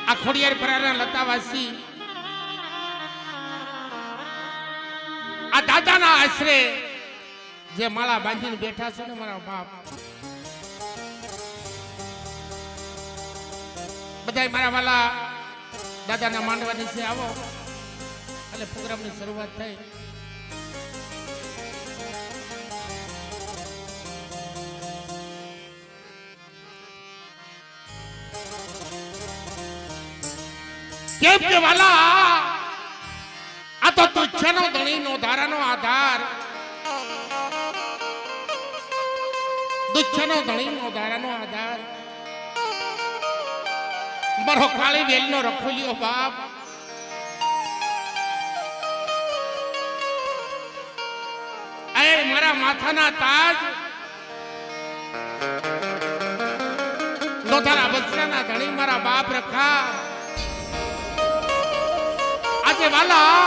આ ખોડિયાર પરાના લતાવાસી આ દાદાના આશરે જે માળા બાંધીને બેઠા છે ને મારા બાપ, બધાય મારા વાલા દાદાના માંડવાની છે, આવો એટલે પ્રોગ્રામની શરૂઆત થઈ. કેમ કે વાલા આ તો તુચ્છનો ધણીનો ધારાનો આધાર, તુચ્છનો ધણીનો ધારાનો આધાર મારો કાળી વેલનો રખોલિયો બાપ. એ મારા માથાના તાજ લોથારા બસરાના ધણી મારા બાપ રખા. આજે વાલા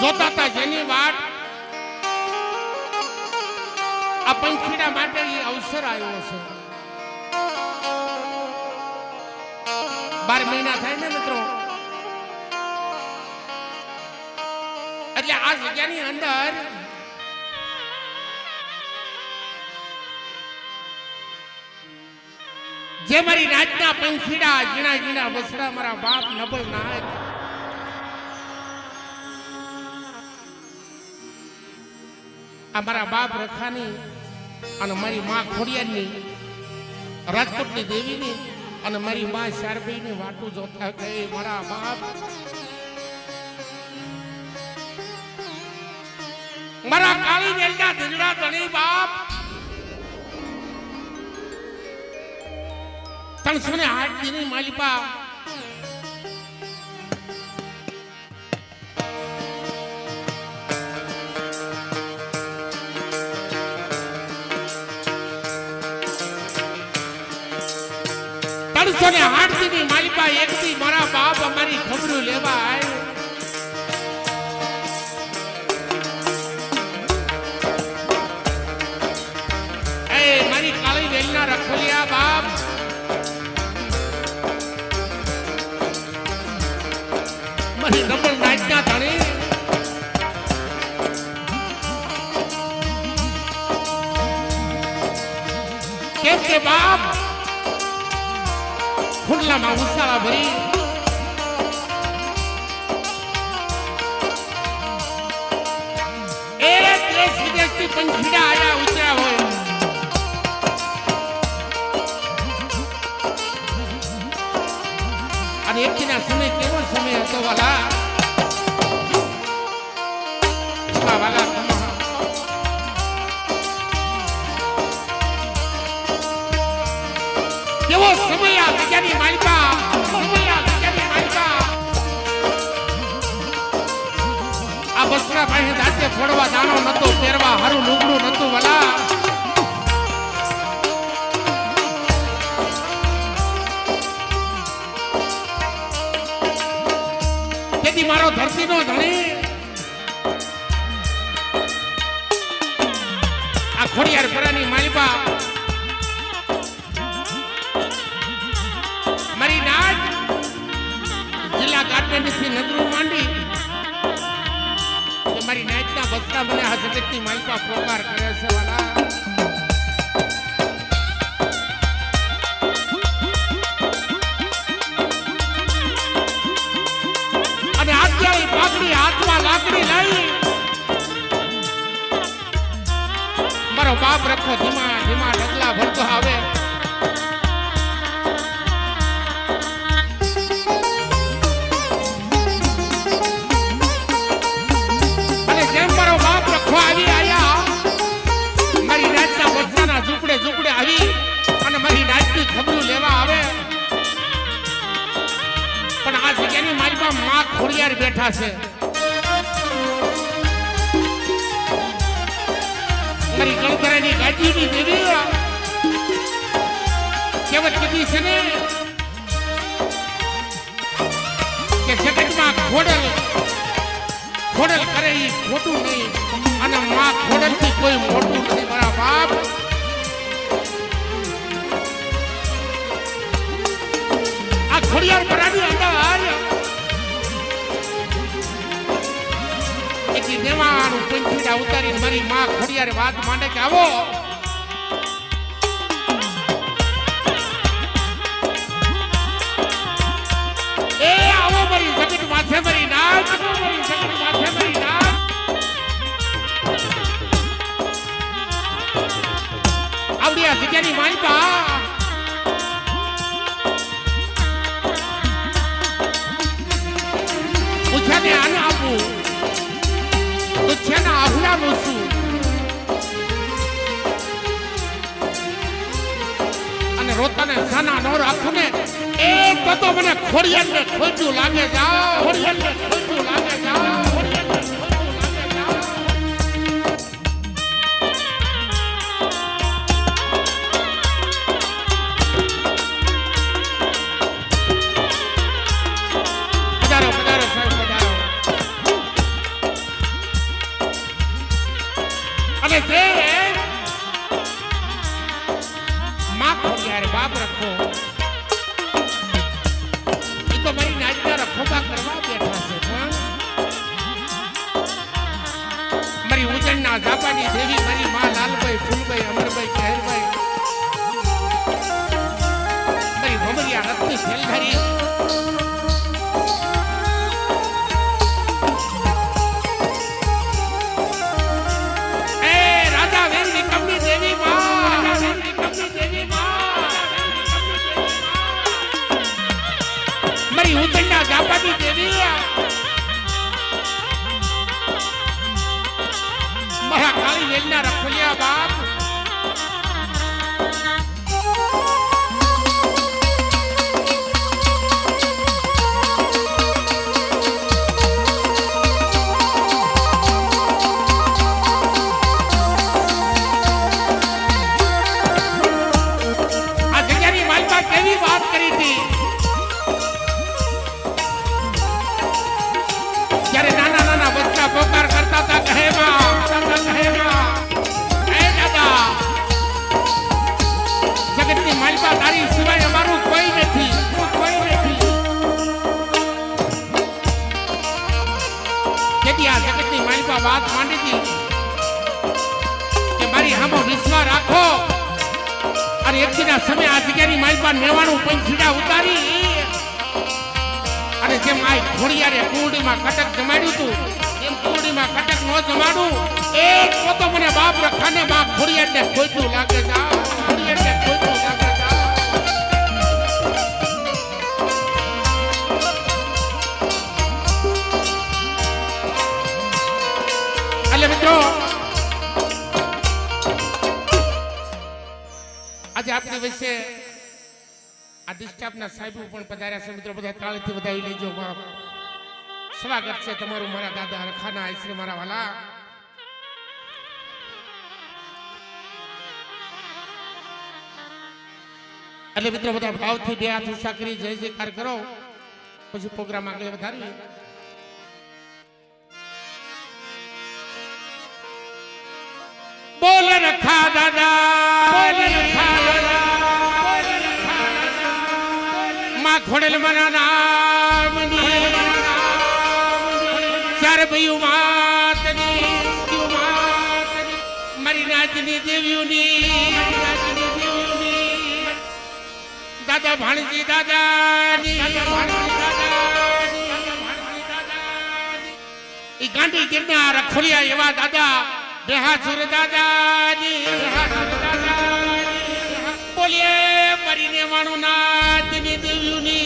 જોતા હતા જેની વાટ, આ પંખીડા માટે એ અવસર આવ્યો છે. 12 મહિના થાય ને મિત્રો, એટલે આ જગ્યાની અંદર જે મારી નાચના પંખીડા ઝીણા ઝીણા વસડા મારા બાપ નબળ નાયક, આ મારા બાપ રખાની અને મારી માં ખોડિયારની, રાજકોટની દેવીની અને મારી માં શારભાઈની વાટું જોતા ગઈ મારા બાપ. મારા કાળી વેલના ધીરડા ધણી બાપ 308 દીની માલિપા ને 8 દીની માલિપા એકથી મારા બાપ અમારી ખબરું લેવા આવ્યો. એ મારી કાળી વેલના રખોલિયા બાપ, મારી ડબલ નાચના ધણી, કેમ કે બાપ ખુલ્લામાં ઉસાળા ભરી એ દેશ વિદેશથી પંખીડા આયા ઉતર્યા હોય, અને એકના સમય કેવો સમય હતો વાલા. વાલા કેવો સમય આ જગ્યાની માલિકા, સમય આ જગ્યાની માલિકા. આ બસરા પાસે દાંતે ફોડવા દાણો નતો, પહેરવા હારું લુગડું નતું વાલા. તેથી મારો ધરતીનો ધણી આ ખોડિયાર પરાની માલિકા મારી નાચ જિલ્લા કાઠમંડુથી નગરું માંડી કે મારી નાચના બસરા મને આ જગતની માલિકા પોકાર કરે છે વાલા. અને આત્યાની પાઘડી હાથમાં લાકડી લઈ મારો બાપ રખો ધીમા ધીમા ડગલા ભરતો આવે. આવી આયા મારી નાચના બસરાના ઝૂંપડે ઝૂંપડે આવી અને મારી નાચની ખબરું લેવા આવે. પણ આ જગ્યાની મારી પાસે માં ખોડિયાર બેઠા છે. મારી ગણકરાની ગાજીની દેવી કહેવત કીધી છે ને કે જગતમાં ખોડલ ખોડલ કરે એ ખોટું નહીં, અને માં ખોડલ થી કોઈ મોટું નથી મારા બાપ. આ ખોડિયાર પરાની અંદર એકી દેવાનું પંખીડા ઉતારીને મારી માં ખોડિયારે વાત માંડે કે આવો એ આવો મારી જગત માથે મારી નાચ મારી જગત માથે મારી નાચ આવડિયા જગ્યાની માલિકા પૂછાને આને આપું દુખ્યાના આહુડા મોસું અને રોતાને સાના નો રાખું ને એ તો મને ખોડિયારને ખોટું લાગે જાઓ ખોડિયારને ખોટું લાગે જાઓ ખોડિયારને ખોટું લાગે જાઓ પધારો પધારો સાહેબ પધારો અને તે માં ખોડિયાર બાપ રખો એ તો મારી નાચના રખોબા કરવા બેઠા છે પણ મારી ઉજ્જૈનના ઝાપાની દેવી મારી માં લાલભાઈ ફૂલભાઈ અમરભાઈ કહેરભાઈ મારી ભમરિયા રત્ની ફેલધારી ઉજ્જૈનના ઝાપાની દેવી મારા કાળી વેલના રખોલિયા બાપ આ જગ્યાની માલમાં કેવી વાત કરી હતી પોકાર કરતા હતા કહેમાં હે દાદા જગતની માલિકા તારી સિવાય અમારું કોઈ નથી તેથી આ જગતની માલિકા વાત માંડી હતી કે મારી હામો વિશ્વાસ રાખો અને એકના સમય આ જગ્યાની માલિકા નેવાણું પંખીડા ઉતારી અને જેમ આ ખોડિયારે કુંડીમાં કટક જમાડ્યું હતું કુંડીમાં કટક નો જમાડું એ તો મને બાપ રખાને માં ખોડિયારને ખોટું લાગે જા ખોડિયારને ખોટું લાગે જા એટલે મિત્રો આજે આપણી વચ્ચે આ ડિસ્ટર્બના સાહેબ પણ પધાર્યા છે મિત્રો બધા તાળીથી વધાવી લેજો બાપ સ્વાગત છે તમારું મારા દાદા રખાના આશ્રી મારા વાલા એટલે મિત્રો બધા ભાવથી બે હાથ ઊંચા કરી જય જયકાર કરો પછી પ્રોગ્રામ આગળ વધારીએ બોલ રખા દાદા બોલ રખા દાદા માં ખોડેલ મના નામ મારી રાજની દેવીઓની દાદા ભાણજી દાદાની ઈ ગાંધી ગીરના રખોલિયા એવા દાદા બેહાસુર દાદાની બોલીએ મારીને માનું નાચની દેવીઓની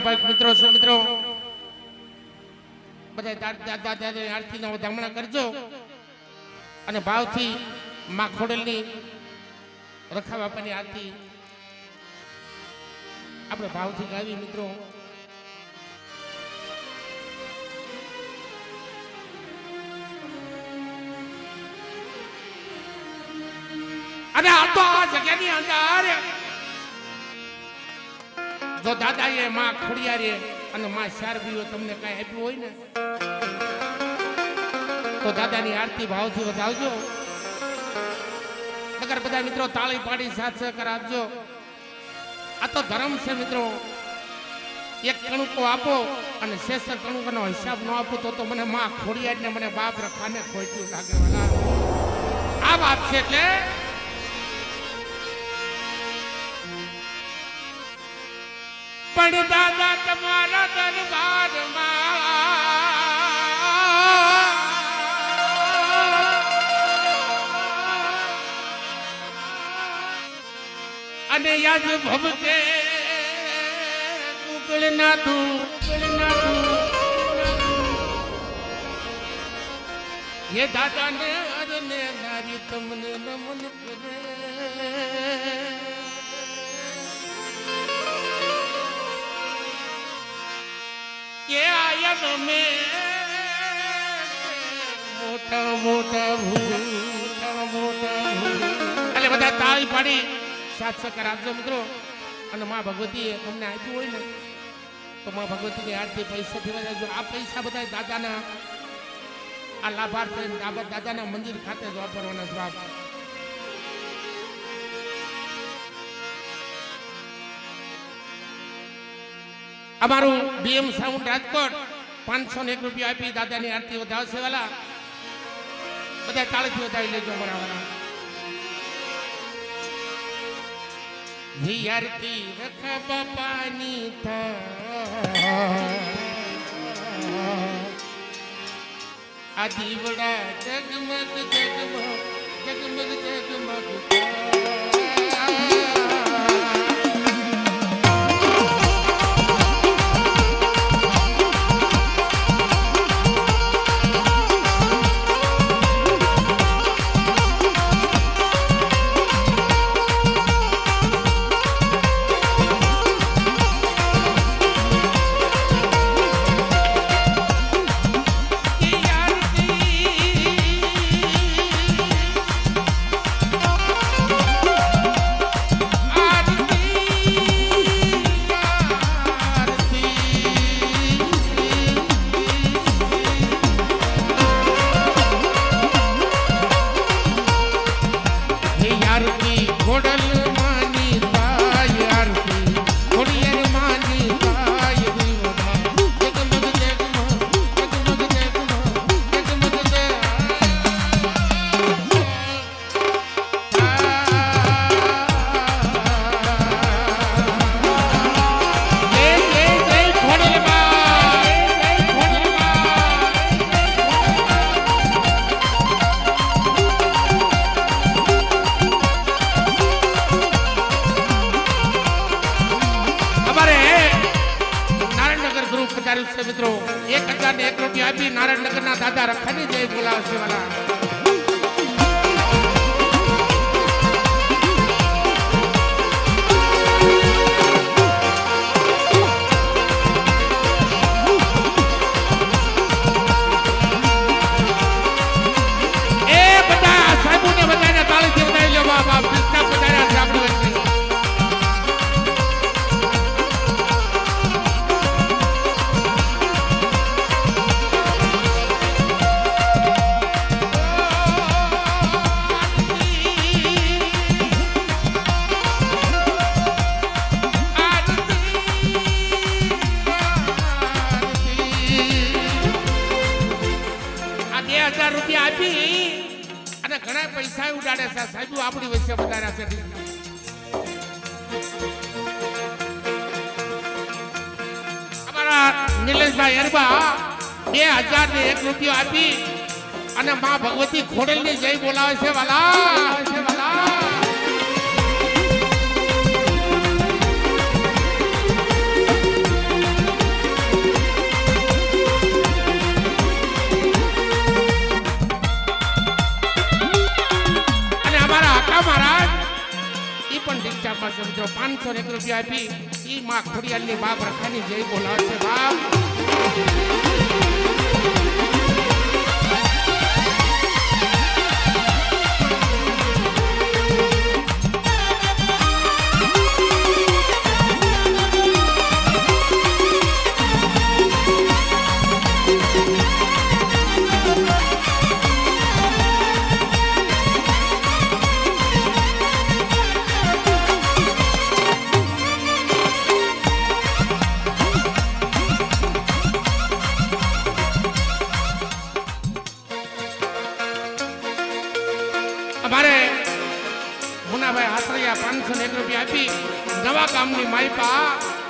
ભાઈ મિત્રો છે મિત્રો બધા દાદા દાદા આરતીના વધામણા કરજો અને ભાવથી માં ખોડલની રખા બાપાની આરતી આપણે ભાવથી ગાવી મિત્રો. અને આ તો આ જગ્યાની અંદર જો દાદાએ માં ખોડિયારે અને માં શારબીઓ તમને કઈ આપ્યું હોય ને તો દાદાની આરતી ભાવથી વધાવજો. નગર બધા મિત્રો તાળી પાડી સાથ સહકાર આપજો. આ તો ધર્મ છે મિત્રો. એક કણુકો આપો અને શેષ કણુકોનો હિસાબ ન આપો તો મને માં ખોડિયારને મને બાપ રખાને ખોટ્યું લાગે. આ વાત છે એટલે પણ દાદા તમારા દરબારમાં અને યાદ ભવતે કુકળ ના દું ये दादा ने अरने नारी तुमने नमन करे ये आयन में मोटा मोटा એટલે બધા તાળી પાડી સાથ સહકાર આપજો મિત્રો. અને માં ભગવતીએ તમને આપ્યું હોય ને તો માં ભગવતીની આરતી પૈસા દેવા. આ પૈસા બધા દાદાના આ લાભાર્થી દાદાના મંદિર ખાતે જ વાપરવાના છે બાપ. અમારું બીએમ સાઉન્ડ રાજકોટ 501 રૂપિયા આપી દાદાની આરતી વધાવશે વાલા. બધા તાળીથી વધાવી લેજો અમારા વાલા. આરતી રખા બાપાની આ દીવડા જગમગ જગમગ જગમગ જગમગ. મિત્રો 1001 રૂપિયા આપી નારાયણનગરના દાદા રખાની જય બોલાવશે વાલા. એ બધા સાહેબોને બધાને તાળીથી વધાવી લો બાપ. બાપ કૃષ્ણ પધાર્યા છે આપણી વચ્ચે. રૂપિયા આપી અને ઘણા પૈસા ઉડાડે છે સાહેબ. આપણી વચ્ચે વધાર્યા છે. અમારા નિલેશભાઈ અરબા 2001 રૂપિયા આપી અને માં ભગવતી ખોડલની જય બોલાવે છે વાલા. છે મિત્રો 501 રૂપિયા આપી ઈ માં ખોડિયાલની બાપ રખાની જય બોલાવશે બાપ અમારે મુનાભાઈ હાસરિયા 501 રૂપિયા આપી નવા ગામની માઈપા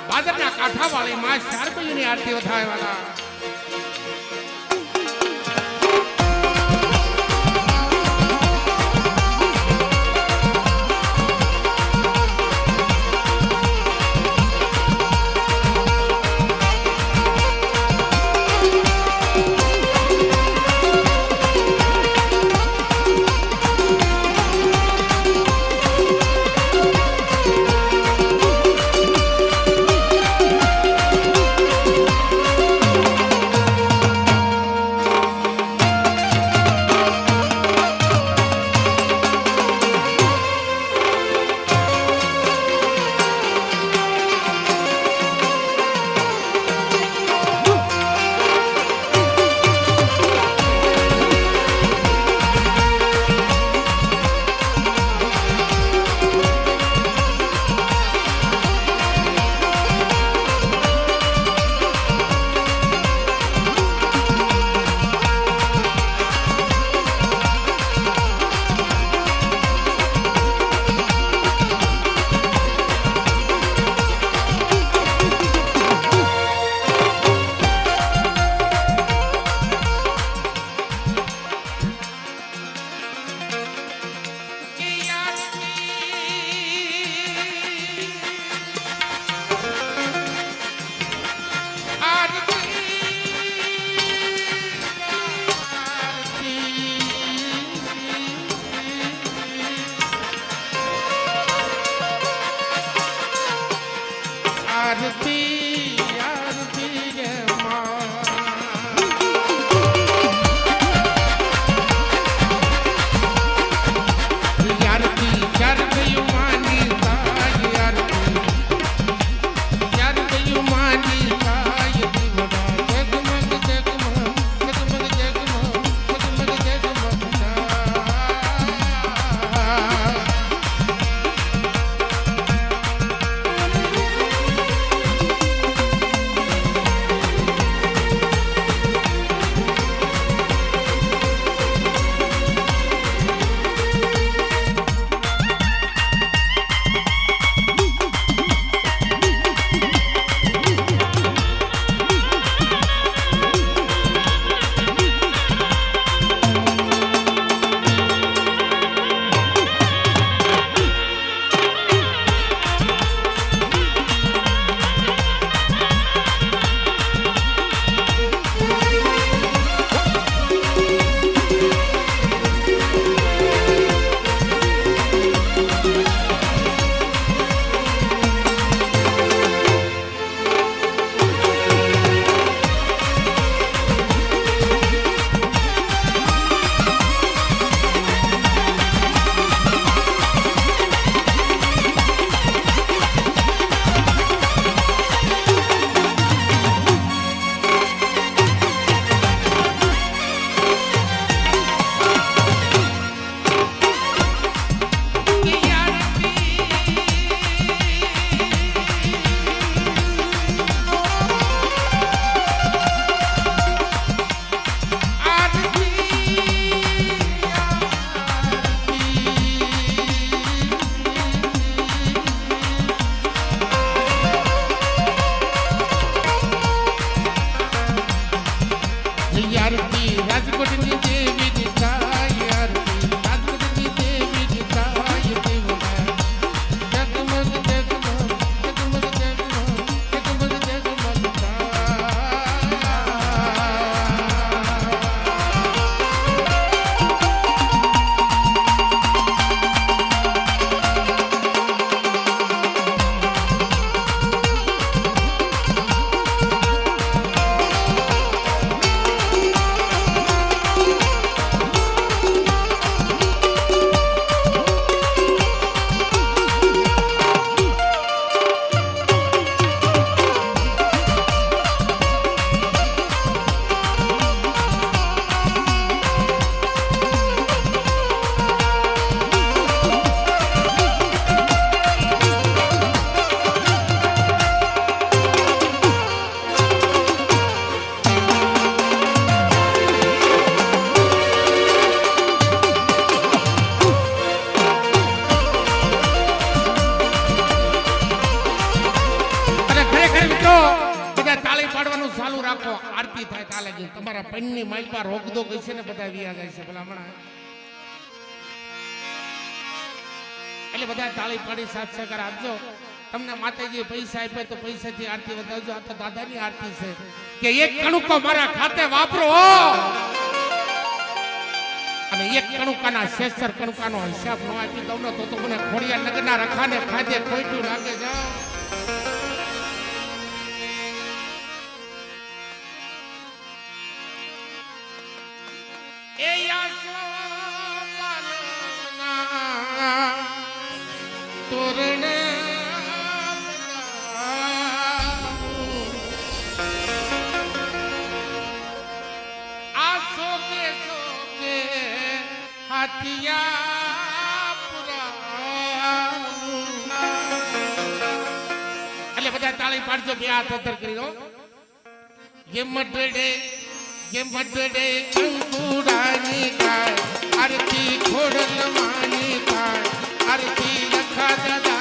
બાદરના કાંઠાવાળી માં શારપઈની આરતી વધારવાના રાખો આરતી થાય તાલે ગઈ તમારા પૈણની માલપા રોકદો ગઈ છે ને બધા વિયા જાય છે ભલા હમણાં એટલે બધા તાળી પાડી સાથ સહકાર આપજો તમને માતાજી પૈસા આપ્યા તો પૈસાથી આરતી વધાવજો આ તો દાદાની આરતી છે કે એક કણુકો મારા ખાતે વાપરો અને એક કણુકાના શેષર કણુકાનો હિસાબ ન આપી દઉં ને તો મને ખોડિયા નગરના રખાને ખાધે ખોટું લાગે છે એ તોરણ આ સોકે સોકે હાથિયા પુરા એટલે બધા તાળી પાડજો બે હાથ અધર કરી દો મડડે કંકુડાની ગાય આરતી ખોડલ માની ગાય આરતી લખા દાદા